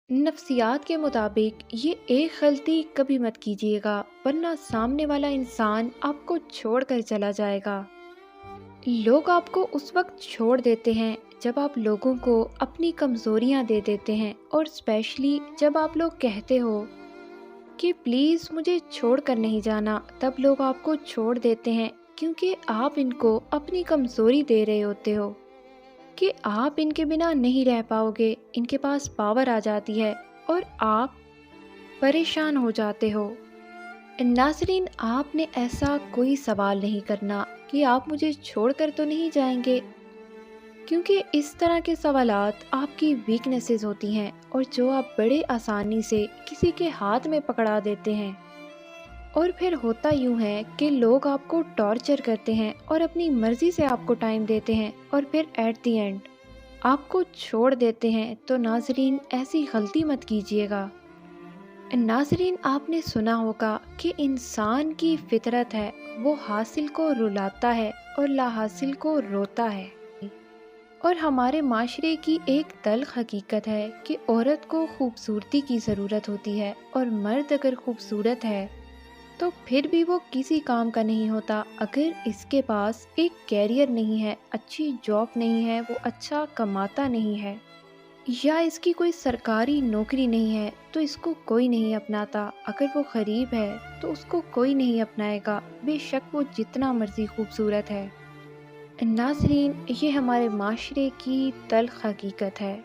نفسیات کے مطابق یہ ایک غلطی کبھی مت کیجیے گا ورنہ سامنے والا انسان آپ کو چھوڑ کر چلا جائے گا۔ لوگ آپ کو اس وقت چھوڑ دیتے ہیں جب آپ لوگوں کو اپنی کمزوریاں دے دیتے ہیں، اور اسپیشلی جب آپ لوگ کہتے ہو کہ پلیز مجھے چھوڑ کر نہیں جانا، تب لوگ آپ کو چھوڑ دیتے ہیں کیونکہ آپ ان کو اپنی کمزوری دے رہے ہوتے ہو کہ آپ ان کے بنا نہیں رہ پاؤ گے، ان کے پاس پاور آ جاتی ہے اور آپ پریشان ہو جاتے ہو۔ ناظرین، آپ نے ایسا کوئی سوال نہیں کرنا کہ آپ مجھے چھوڑ کر تو نہیں جائیں گے، کیونکہ اس طرح کے سوالات آپ کی ویکنیسز ہوتی ہیں اور جو آپ بڑے آسانی سے کسی کے ہاتھ میں پکڑا دیتے ہیں۔ اور پھر ہوتا یوں ہے کہ لوگ آپ کو ٹارچر کرتے ہیں اور اپنی مرضی سے آپ کو ٹائم دیتے ہیں اور پھر ایٹ دی اینڈ آپ کو چھوڑ دیتے ہیں۔ تو ناظرین، ایسی غلطی مت کیجیے گا۔ ناظرین، آپ نے سنا ہوگا کہ انسان کی فطرت ہے، وہ حاصل کو رلاتا ہے اور لا حاصل کو روتا ہے۔ اور ہمارے معاشرے کی ایک تلخ حقیقت ہے کہ عورت کو خوبصورتی کی ضرورت ہوتی ہے، اور مرد اگر خوبصورت ہے تو پھر بھی وہ کسی کام کا نہیں ہوتا اگر اس کے پاس ایک کیریئر نہیں ہے، اچھی جاب نہیں ہے، وہ اچھا کماتا نہیں ہے، یا اس کی کوئی سرکاری نوکری نہیں ہے تو اس کو کوئی نہیں اپناتا۔ اگر وہ غریب ہے تو اس کو کوئی نہیں اپنائے گا، بے شک وہ جتنا مرضی خوبصورت ہے۔ ناظرین، یہ ہمارے معاشرے کی تلخ حقیقت ہے۔